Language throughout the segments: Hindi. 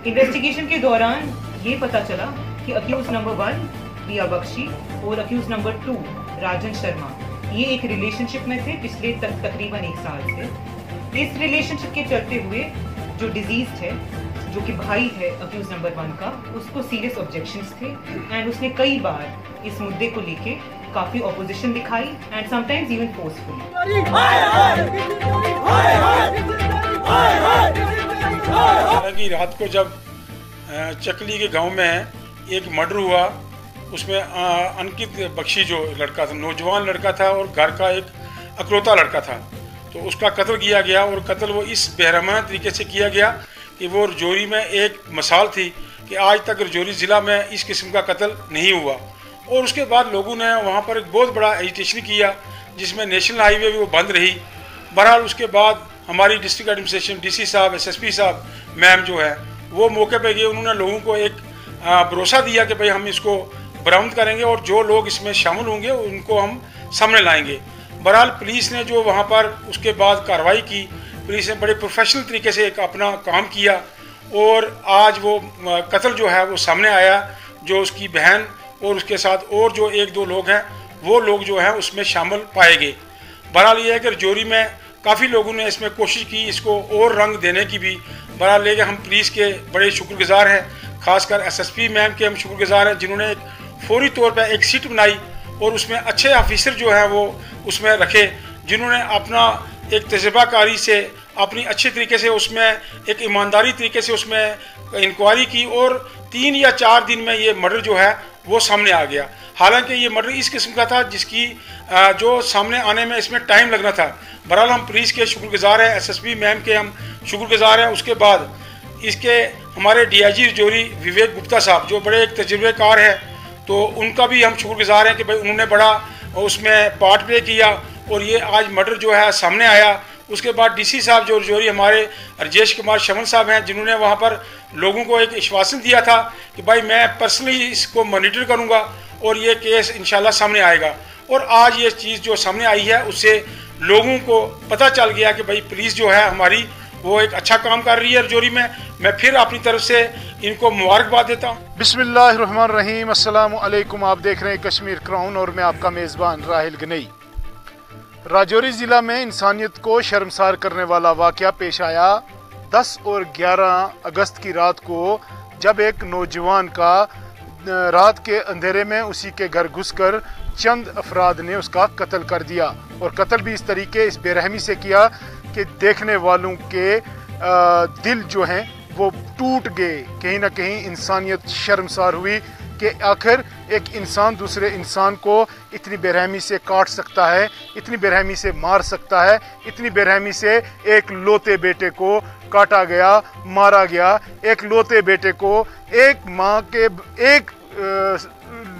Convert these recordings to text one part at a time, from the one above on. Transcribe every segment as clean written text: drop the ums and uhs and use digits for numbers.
इन्वेस्टिगेशन के दौरान ये पता चला कि अक्यूज नंबर 1 प्रिया बख्शी और अक्यूज नंबर 2 राजन शर्मा ये एक रिलेशनशिप में थे पिछले तकरीबन 1 साल से। इस रिलेशनशिप के चलते हुए जो डिजीज है, जो कि भाई है अक्यूज नंबर 1 का, उसको सीरियस ऑब्जेक्शंस थे एंड उसने कई बार इस मुद्दे को लेके काफी ऑपोजिशन दिखाई एंड समटाइम्स इवन फोर्सफुली। हालांकि रात को जब चकली के गांव में एक मर्डर हुआ, उसमें अंकित बख्शी जो लड़का था, नौजवान लड़का था और घर का एक अकलौता लड़का था, तो उसका कत्ल किया गया। और कत्ल वो इस बेरहमाना तरीके से किया गया कि वो रजौरी में एक मिसाल थी कि आज तक रजौरी ज़िला में इस किस्म का कत्ल नहीं हुआ। और उसके बाद लोगों ने वहाँ पर एक बहुत बड़ा एजिटेशन किया जिसमें नेशनल हाईवे भी वो बंद रही। बहरहाल उसके बाद हमारी डिस्ट्रिक्ट एडमिनिस्ट्रेशन, डीसी साहब, एसएसपी साहब मैम जो है वो मौके पे गए। उन्होंने लोगों को एक भरोसा दिया कि भाई हम इसको बरामद करेंगे और जो लोग इसमें शामिल होंगे उनको हम सामने लाएंगे। बहरहाल पुलिस ने जो वहाँ पर उसके बाद कार्रवाई की, पुलिस ने बड़े प्रोफेशनल तरीके से एक अपना काम किया और आज वो कत्ल जो है वो सामने आया। जो उसकी बहन और उसके साथ और जो 1-2 लोग हैं वो लोग जो हैं उसमें शामिल पाए गए। बहरहाल ये है कि रजौरी में काफ़ी लोगों ने इसमें कोशिश की इसको और रंग देने की भी। बहरहाल लेके हम पुलिस के बड़े शुक्रगुजार हैं, खासकर एसएसपी मैम के हम शुक्रगुजार हैं जिन्होंने एक फौरी तौर पर एक सीट बनाई और उसमें अच्छे ऑफिसर जो हैं वो उसमें रखे, जिन्होंने अपना एक तजुर्बाकारी से अपनी अच्छे तरीके से उसमें एक ईमानदारी तरीके से उसमें इंक्वायरी की और 3 या 4 दिन में ये मर्डर जो है वो सामने आ गया। हालांकि ये मर्डर इस किस्म का था जिसकी जो सामने आने में इसमें टाइम लगना था। बहरहाल हम पुलिस के शुक्रगुजार हैं, एसएसपी मैम के हम शुक्रगुजार हैं। उसके बाद इसके हमारे डीआईजी रजौरी विवेक गुप्ता साहब जो बड़े एक तजुर्बेकार है, तो उनका भी हम शुक्रगुजार हैं कि भाई उन्होंने बड़ा उसमें पार्ट प्ले किया और ये आज मर्डर जो है सामने आया। उसके बाद डीसी साहब जो रजौरी हमारे राजेश कुमार शमन साहब हैं जिन्होंने वहाँ पर लोगों को एक आश्वासन दिया था कि भाई मैं पर्सनली इसको मॉनिटर करूँगा और ये केस इंशाल्लाह सामने आएगा। और आज ये चीज़ जो सामने आई है उससे लोगों को पता चल गया कि भाई पुलिस जो है हमारी वो एक अच्छा काम कर रही है रजौरी में। मैं फिर अपनी तरफ से इनको मुबारकबाद देता हूँ। बिस्मिल्लाहिर्रहमानिर्रहीम, अस्सलामु अलैकुम। आप देख रहे हैं कश्मीर क्राउन और मैं आपका मेज़बान राहिल गनई। राजौरी ज़िला में इंसानियत को शर्मसार करने वाला वाक़या पेश आया 10 और 11 अगस्त की रात को, जब एक नौजवान का रात के अंधेरे में उसी के घर घुसकर चंद अफराद ने उसका कत्ल कर दिया। और कत्ल भी इस तरीके, इस बेरहमी से किया कि देखने वालों के दिल जो हैं वो टूट गए। कहीं ना कहीं इंसानियत शर्मसार हुई कि आखिर एक इंसान दूसरे इंसान को इतनी बेरहमी से काट सकता है, इतनी बेरहमी से मार सकता है, इतनी बेरहमी से एक लोते बेटे को काटा गया, मारा गया। एक लोते बेटे को, एक माँ के एक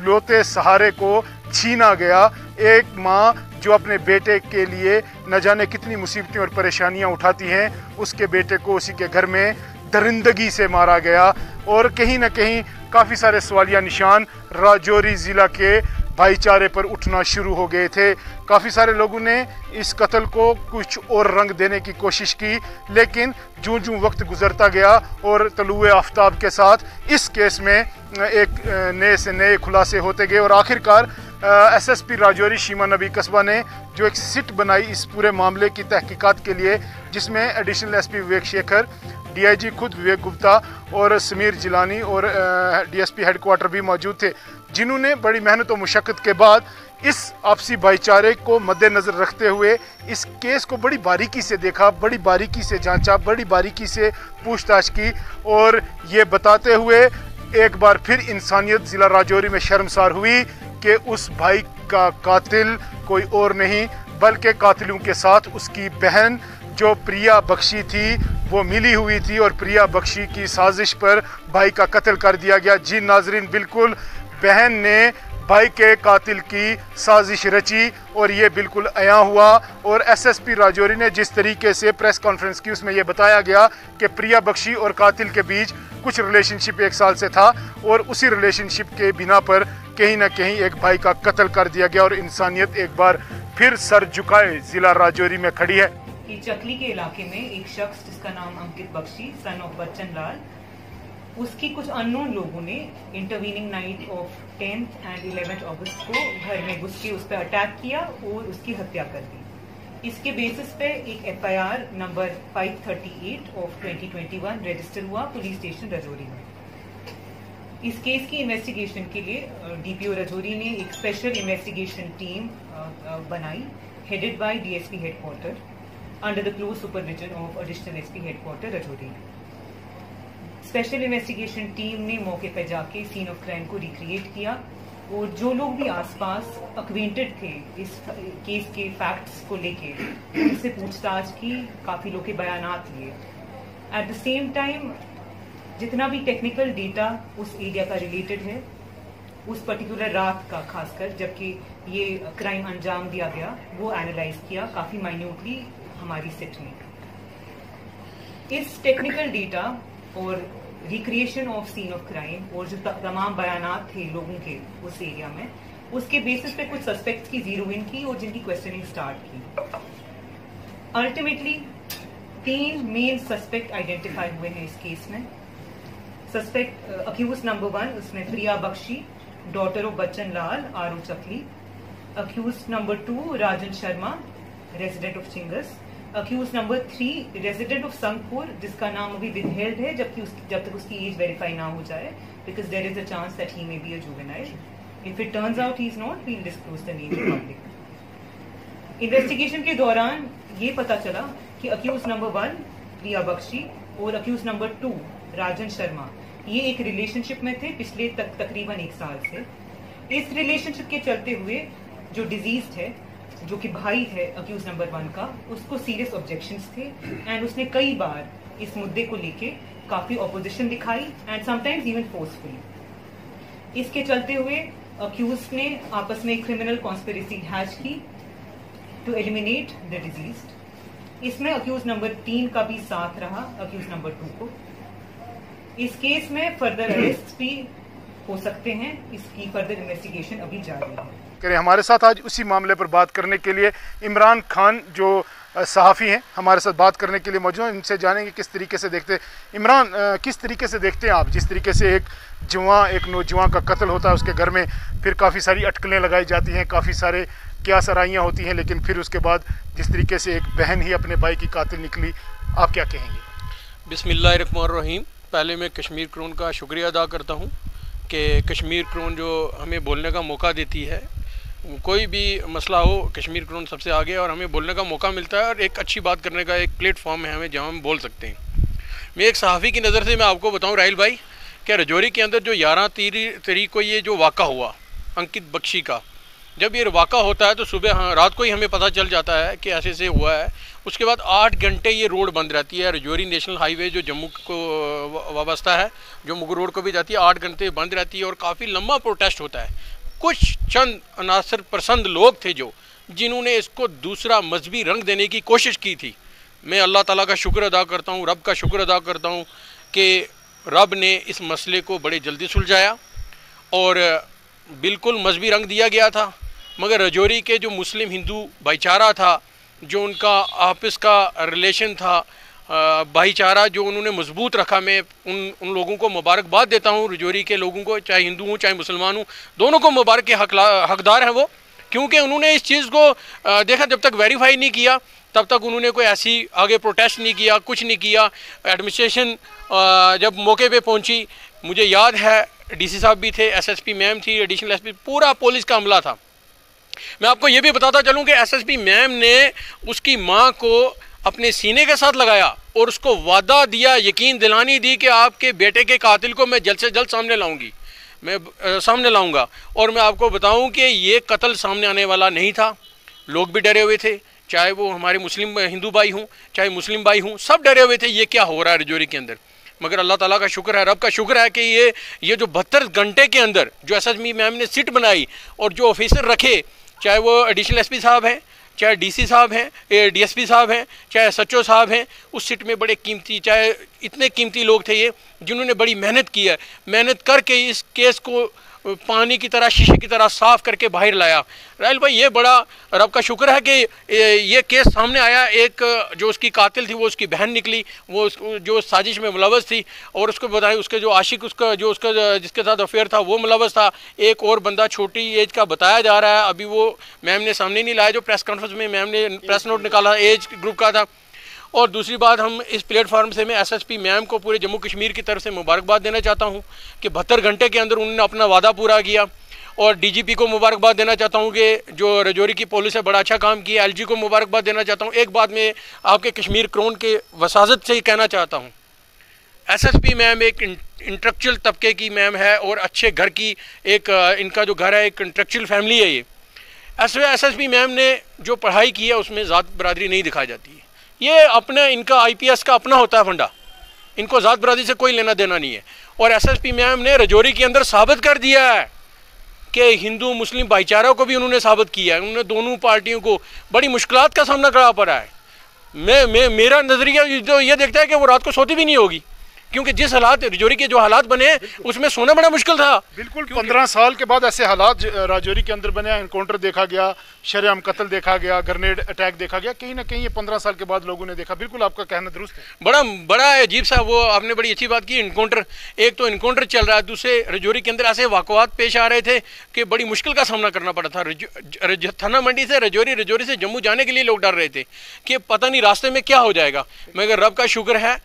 लोते सहारे को छीना गया। एक माँ जो अपने बेटे के लिए न जाने कितनी मुसीबतें और परेशानियां उठाती हैं, उसके बेटे को उसी के घर में दरिंदगी से मारा गया। और कहीं ना कहीं काफ़ी सारे सवालिया निशान राजौरी ज़िला के भाईचारे पर उठना शुरू हो गए थे। काफ़ी सारे लोगों ने इस कत्ल को कुछ और रंग देने की कोशिश की, लेकिन जूं जूं वक्त गुजरता गया और तलुए आफ्ताब के साथ इस केस में एक नए से नए खुलासे होते गए। और आखिरकार एसएसपी राजौरी शीमा नबी कस्बा ने जो एक सिट बनाई इस पूरे मामले की तहकीकात के लिए, जिसमें एडिशनल एसपी विवेक शेखर, डीआईजी खुद विवेक गुप्ता और समीर जिलानी और डीएसपी हेडक्वार्टर भी मौजूद थे, जिन्होंने बड़ी मेहनत और मुशक्क़त के बाद इस आपसी भाईचारे को मद्देनज़र रखते हुए इस केस को बड़ी बारीकी से देखा, बड़ी बारीकी से जांचा, बड़ी बारीकी से पूछताछ की। और ये बताते हुए एक बार फिर इंसानियत ज़िला राजौरी में शर्मसार हुई कि उस भाई का कातिल कोई और नहीं बल्कि कातिलों के साथ उसकी बहन जो प्रिया बख्शी थी वो मिली हुई थी और प्रिया बख्शी की साजिश पर भाई का कत्ल कर दिया गया। जी नाजरीन, बिल्कुल बहन ने भाई के कातिल की साजिश रची और ये बिल्कुल अया हुआ। और एसएसपी राजौरी ने जिस तरीके से प्रेस कॉन्फ्रेंस की उसमें यह बताया गया कि प्रिया बख्शी और कातिल के बीच कुछ रिलेशनशिप 1 साल से था और उसी रिलेशनशिप के बिना पर कहीं ना कहीं एक भाई का कत्ल कर दिया गया और इंसानियत एक बार फिर सर झुकाए जिला राजौरी में खड़ी है। कि चकली के इलाके में एक शख्स जिसका नाम अंकित बख्शी सन ऑफ बच्चन लाल, उसकी कुछ अननोन लोगों ने intervening night of 10th and 11th अगस्त को घर में घुस के उस पर अटैक किया और उसकी हत्या कर दी। इसके बेसिस पे एक FIR नंबर 538 ऑफ 2021 रजिस्टर हुआ पुलिस स्टेशन रजौरी में। इस केस की इन्वेस्टिगेशन के लिए DPO रजौरी ने एक स्पेशल इन्वेस्टिगेशन टीम बनाई headed by DSP headquarter under the close supervision of additional SP headquarter Rajouri. Special investigation team ने मौके पर जाके सीन ऑफ क्राइम को रिक्रिएट किया और जो लोग भी आसपास अक्वेंटेड थे इस केस के फैक्ट्स को लेके उनसे पूछताछ की, काफी लोग के बयानात लिए। एट द सेम टाइम जितना भी टेक्निकल डेटा उस एरिया का रिलेटेड है, उस पर्टिकुलर रात का खासकर जबकि ये क्राइम अंजाम दिया गया, वो एनालाइज किया काफी माइन्यूटली हमारी सेट में। इस टेक्निकल डेटा और recreation of scene of crime और जो तमाम बयानात थे लोगों के उस एरिया में, उसके बेसिस पे कुछ सस्पेक्ट्स की जीरो इन की और जिनकी क्वेश्चनिंग स्टार्ट की। अल्टीमेटली 3 मेन सस्पेक्ट आइडेंटिफाई हुए हैं इस केस में। सस्पेक्ट अक्यूज नंबर 1 उसमें प्रिया बख्शी, डॉटर ऑफ बच्चन लाल आरू चकली। Accused number 2 Rajan Sharma, resident of चिंगस। Accused number 3 resident of Sangpur, जिसका नाम अभी विदहेल्ड है जब तक उसकी एज वेरीफाई ना हो जाए, because there is a chance that he may be a juvenile. If it turns out he is not, we will disclose the name to public. Investigation के दौरान ये पता चला कि अक्यूज नंबर 1 प्रिया बख्शी और अक्यूज नंबर 2 राजन शर्मा ये एक रिलेशनशिप में थे पिछले तकरीबन 1 साल से। इस रिलेशनशिप के चलते हुए जो डिजीज है, जो कि भाई है अक्यूज नंबर 1 का, उसको सीरियस ऑब्जेक्शंस थे एंड उसने कई बार इस मुद्दे को लेके काफी ऑपोजिशन दिखाई एंड समटाइम्स इवन फोर्सफुली। इसके चलते हुए अक्यूज ने आपस में क्रिमिनल कॉन्स्पिरेसी हैच की टू एलिमिनेट द डिजीज। इसमें अक्यूज नंबर 3 का भी साथ रहा अक्यूज नंबर 2 को। इस केस में फर्दर अरेस्ट भी हो सकते हैं, इसकी फर्दर इन्वेस्टिगेशन अभी जारी है। हमारे साथ आज उसी मामले पर बात करने के लिए इमरान खान जो सहाफ़ी हैं हमारे साथ बात करने के लिए मौजूद हैं। इनसे जानेंगे किस तरीके से देखते हैं। इमरान, किस तरीके से देखते हैं आप जिस तरीके से एक नौजवान का कत्ल होता है, उसके घर में फिर काफ़ी सारी अटकलें लगाई जाती हैं, काफ़ी सारे क्या सराहियाँ होती हैं, लेकिन फिर उसके बाद जिस तरीके से एक बहन ही अपने भाई की कातिल निकली, आप क्या कहेंगे? बिस्मिल्लाहिर्रहमानिर्रहीम। पहले मैं कश्मीर क्रोन का शुक्रिया अदा करता हूँ कि कश्मीर क्रोन जो हमें बोलने का मौका देती है। कोई भी मसला हो, कश्मीर क्रोन सबसे आगे और हमें बोलने का मौका मिलता है और एक अच्छी बात करने का एक प्लेटफॉर्म है हमें जहाँ हम बोल सकते हैं। मैं एक सहाफ़ी की नज़र से मैं आपको बताऊं राहिल भाई, क्या रजौरी के अंदर जो 11 तारीख को ये जो वाक़ा हुआ अंकित बख्शी का, जब ये वाक़ा होता है तो सुबह रात को ही हमें पता चल जाता है कि ऐसे से हुआ है। उसके बाद 8 घंटे ये रोड बंद रहती है। रजौरी नेशनल हाईवे जो जम्मू को वाबस्ता है, जो मुगल रोड को भी जाती है, 8 घंटे बंद रहती है और काफ़ी लंबा प्रोटेस्ट होता है। कुछ चंद अनासर पसंद लोग थे जिन्होंने इसको दूसरा मजहबी रंग देने की कोशिश की थी। मैं अल्लाह ताला का शुक्र अदा करता हूँ, रब का शुक्र अदा करता हूँ कि रब ने इस मसले को बड़े जल्दी सुलझाया और बिल्कुल मजहबी रंग दिया गया था। मगर रजौरी के जो मुस्लिम हिंदू भाईचारा था, जो उनका आपस का रिलेशन था, भाईचारा जो उन्होंने मजबूत रखा, मैं उन लोगों को मुबारकबाद देता हूँ। रजौरी के लोगों को, चाहे हिंदू हूँ चाहे मुसलमान हूँ, दोनों को मुबारक के हकदार हैं वो, क्योंकि उन्होंने इस चीज़ को देखा। जब तक वेरीफाई नहीं किया तब तक उन्होंने कोई ऐसी आगे प्रोटेस्ट नहीं किया, कुछ नहीं किया। एडमिनिस्ट्रेशन जब मौके पे पहुंची, मुझे याद है डीसी साहब भी थे, एसएसपी मैम थी, एडिशनल एसपी, पूरा पुलिस का अमला था। मैं आपको ये भी बताता चलूँ कि एसएसपी मैम ने उसकी माँ को अपने सीने के साथ लगाया और उसको वादा दिया, यकीन दिलानी दी कि आपके बेटे के कातिल को मैं जल्द से जल्द सामने लाऊंगी, मैं सामने लाऊंगा। और मैं आपको बताऊं कि ये कत्ल सामने आने वाला नहीं था। लोग भी डरे हुए थे, चाहे वो हमारे मुस्लिम हिंदू भाई हों चाहे मुस्लिम भाई हों, सब डरे हुए थे ये क्या हो रहा है रजौरी के अंदर। मगर अल्लाह ताला का शुक्र है, रब का शुक्र है कि ये जो 72 घंटे के अंदर जो एसएसपी मैम ने सिट बनाई और जो ऑफिसर रखे, चाहे वो एडिशनल एसपी साहब हैं, चाहे डीसी साहब हैं, डीएसपी साहब हैं, चाहे एसएचओ साहब हैं, उस सिट में बड़े कीमती, चाहे इतने कीमती लोग थे ये, जिन्होंने बड़ी मेहनत की है, मेहनत करके इस केस को पानी की तरह, शीशे की तरह साफ करके बाहर लाया। राहिल भाई, ये बड़ा रब का शुक्र है कि ये केस सामने आया। एक जो उसकी कातिल थी वो उसकी बहन निकली, वो जो साजिश में मुलव्वस थी, और उसको बताएं उसके जो आशिक उसका जिसके साथ अफेयर था वो मुलव्वस था। एक और बंदा छोटी एज का बताया जा रहा है, अभी वो मैम ने सामने नहीं लाया, जो प्रेस कॉन्फ्रेंस में मैम ने प्रेस नोट निकाला एज ग्रुप का था। और दूसरी बात, हम इस प्लेटफार्म से मैं एसएसपी मैम को पूरे जम्मू कश्मीर की तरफ से मुबारकबाद देना चाहता हूं कि 72 घंटे के अंदर उन्होंने अपना वादा पूरा किया। और डीजीपी को मुबारकबाद देना चाहता हूं कि जो राजौरी की पुलिस है बड़ा अच्छा काम किया। एलजी को मुबारकबाद देना चाहता हूं। एक बात मैं आपके कश्मीर क्रोन के वसाजत से ही कहना चाहता हूँ, एसएसपी मैम एक इंटेलेक्चुअल तबके की मैम है और अच्छे घर की, एक इनका जो घर है एक इंटेलेक्चुअल फैमिली है। ये एसएसपी मैम ने जो पढ़ाई की है उसमें ज़ात बरादरी नहीं दिखाई जाती है। ये अपने इनका आईपीएस का अपना होता है फंडा, इनको ज़ात बरादरी से कोई लेना देना नहीं है। और एसएसपी मैम ने राजौरी के अंदर साबित कर दिया है कि हिंदू मुस्लिम भाईचारा को भी उन्होंने साबित किया है। उन्होंने दोनों पार्टियों को बड़ी मुश्किलात का सामना करना पड़ा है। मेरा नज़रिया तो ये देखता है कि वो रात को सोती भी नहीं होगी, क्योंकि जिस हालात राजौरी के जो हालात बने उसमें सोना बड़ा मुश्किल था। बिल्कुल 15 साल के बाद ऐसे हालात राजौरी के अंदर बने, एनकाउंटर देखा गया, शरेआम कत्ल देखा गया, ग्रेनेड अटैक देखा गया, कहीं ना कहीं ये 15 साल के बाद लोगों ने देखा। बिल्कुल आपका कहना दुरुस्त है। बड़ा अजीब सा, वो आपने बड़ी अच्छी बात की, एनकाउंटर, एक तो एनकाउंटर चल रहा है, दूसरे राजौरी के अंदर ऐसे वाक़यात पेश आ रहे थे कि बड़ी मुश्किल का सामना करना पड़ा था। थाना मंडी से राजौरी, राजौरी से जम्मू जाने के लिए लोग डर रहे थे कि पता नहीं रास्ते में क्या हो जाएगा, मगर रब का शुक्र है,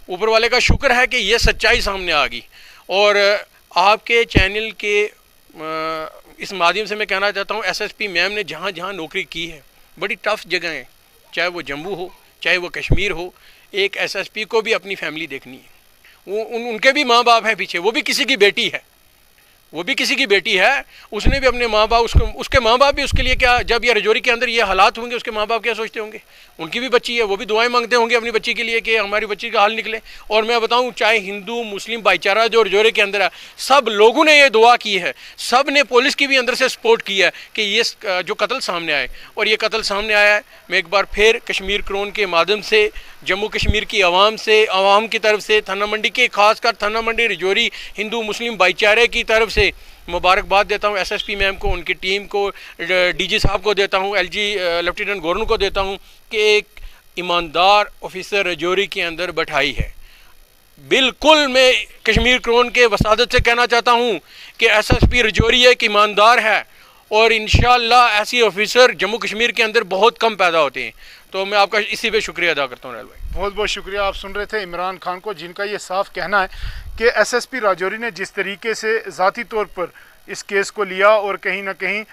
ऊपर वाले का शुक्र है कि ये सच्चाई सामने आ गई। और आपके चैनल के इस माध्यम से मैं कहना चाहता हूँ, एसएसपी मैम ने जहाँ जहाँ नौकरी की है, बड़ी टफ जगह है, चाहे वो जम्मू हो चाहे वो कश्मीर हो, एक एसएसपी को भी अपनी फैमिली देखनी है। वो उनके भी माँ बाप हैं पीछे, वो भी किसी की बेटी है, वो भी किसी की बेटी है, उसने भी अपने माँ बाप, उसके माँ बाप भी उसके लिए क्या, जब ये राजौरी के अंदर ये हालात होंगे उसके माँ बाप क्या सोचते होंगे। उनकी भी बच्ची है, वो भी दुआएं मांगते होंगे अपनी बच्ची के लिए कि हमारी बच्ची का हाल निकले। और मैं बताऊं, चाहे हिंदू मुस्लिम भाईचारा जो राजौरी के अंदर है, सब लोगों ने ये दुआ की है, सब ने पुलिस की भी अंदर से सपोर्ट की है कि ये जो कत्ल सामने आए। और ये कत्ल सामने आया है, मैं एक बार फिर कश्मीर क्रोन के माध्यम से जम्मू कश्मीर की आवाम की तरफ से, थाना मंडी के, खासकर थाना मंडी राजौरी हिंदू मुस्लिम भाईचारे की तरफ से मुबारकबाद देता हूँ एसएसपी मैम को, उनकी टीम को, डीजी साहब को देता हूँ, एलजी लेफ्टिनेंट गवर्नर को देता हूँ कि एक ईमानदार ऑफिसर राजौरी के अंदर बैठाई है। बिल्कुल मैं कश्मीर क्रोन के वसादत से कहना चाहता हूँ कि एसएसपी राजौरी एक ईमानदार है और इंशाअल्लाह ऐसी ऑफिसर जम्मू कश्मीर के अंदर बहुत कम पैदा होते हैं। तो मैं आपका इसी पे शुक्रिया अदा करता हूँ राहिल भाई। बहुत बहुत शुक्रिया। आप सुन रहे थे इमरान खान को, जिनका ये साफ कहना है कि एसएसपी राजौरी ने जिस तरीके से ज़ाती तौर पर इस केस को लिया और कहीं ना कहीं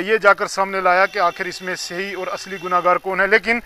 ये जाकर सामने लाया कि आखिर इसमें सही और असली गुनाहगार कौन है। लेकिन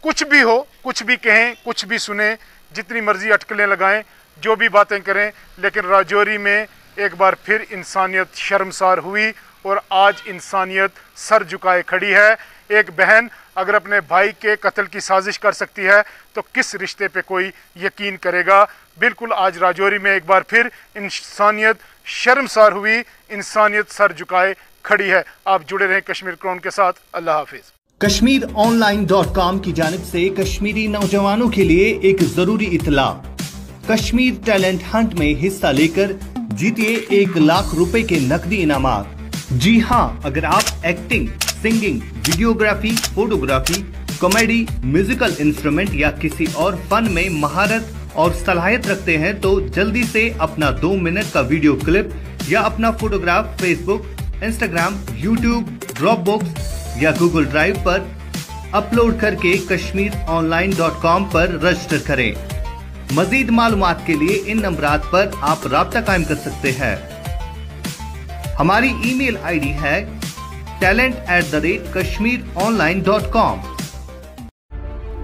कुछ भी हो, कुछ भी कहें, कुछ भी सुने, जितनी मर्जी अटकलें लगाएं, जो भी बातें करें, लेकिन राजौरी में एक बार फिर इंसानियत शर्मसार हुई और आज इंसानियत सर झुकाए खड़ी है। एक बहन अगर अपने भाई के कत्ल की साजिश कर सकती है तो किस रिश्ते पे कोई यकीन करेगा। बिल्कुल आज राजौरी में एक बार फिर इंसानियत शर्मसार हुई, इंसानियत सर झुकाए खड़ी है। आप जुड़े रहें कश्मीर क्रोन के साथ। अल्लाह हाफिज। कश्मीरऑनलाइन.com की जानिब से कश्मीरी नौजवानों के लिए एक जरूरी इतला। कश्मीर टैलेंट हंट में हिस्सा लेकर जीतिए 1 लाख रुपए के नकदी इनामात। जी हाँ, अगर आप acting, singing, videography, photography, comedy, musical instrument या किसी और फन में महारत और सलाहियत रखते हैं तो जल्दी से अपना 2 मिनट का वीडियो क्लिप या अपना photograph Facebook, Instagram, YouTube, Dropbox या गूगल ड्राइव पर अपलोड करके कश्मीरऑनलाइन.com पर रजिस्टर करें। मजीद मालूमात के लिए इन नंबरात पर आप राब्ता कायम कर सकते हैं। हमारी ईमेल आईडी है talent@kashmironline.com।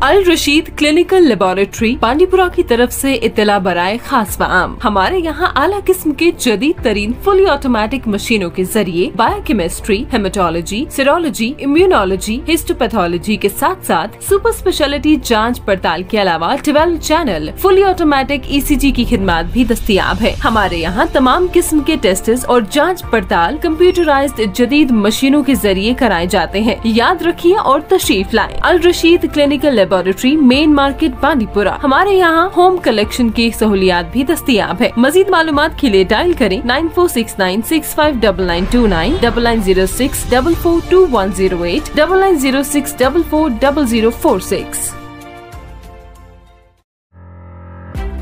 अल रशीद क्लिनिकल लेबोरेटरी पांडीपुरा की तरफ से इत्तला बराए खास वाम। हमारे यहाँ आला किस्म के जदीद तरीन फुली ऑटोमेटिक मशीनों के जरिए biochemistry, haematology, serology, immunology, histopathology के साथ साथ सुपर स्पेशलिटी जांच पड़ताल के अलावा 12 चैनल फुली ऑटोमेटिक ECG की खिदमत भी दस्तियाब है। हमारे यहाँ तमाम किस्म के टेस्ट और जाँच पड़ताल कंप्यूटराइज्ड जदीद मशीनों के जरिए कराए जाते हैं। याद रखिए और तशरीफ लाएं। Al Rasheed clinical laboratory, main market, Bandipora. हमारे यहाँ होम कलेक्शन की सहूलियात भी दस्तयाब है। मजीद मालूमात के लिए डायल करें 9469659929, 9906442108, 9906440046।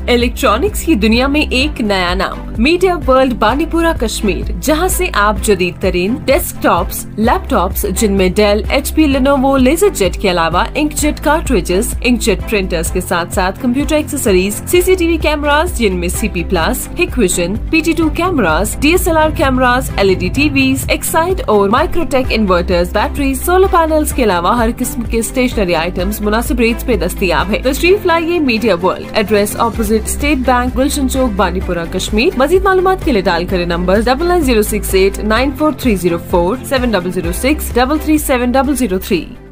इलेक्ट्रॉनिक्स की दुनिया में एक नया नाम, मीडिया वर्ल्ड बांदीपुरा कश्मीर, जहां से आप जदीद तरीन डेस्कटॉप्स, लैपटॉप्स जिनमें डेल, HP, लेनोवो, लेजरजेट के अलावा इंकजेट कार्ट्रिजेस, इंकजेट प्रिंटर्स के साथ साथ कंप्यूटर एक्सेसरीज, CCTV कैमरास जिनमें CP+, Hikvision, PT2 cameras, DSLR cameras, LED TVs, Exide और Microtek inverters, battery, solar panels के अलावा हर किस्म के स्टेशनरी आइटम्स मुनासिब रेट्स पे दस्तयाब है। तशरीफ लाइए Media World, address opposite State Bank, Gulshan Chowk, Bandipora Kashmir. मजीद मालूमात के लिए डायल करें नंबर 9906894304, 7006337003।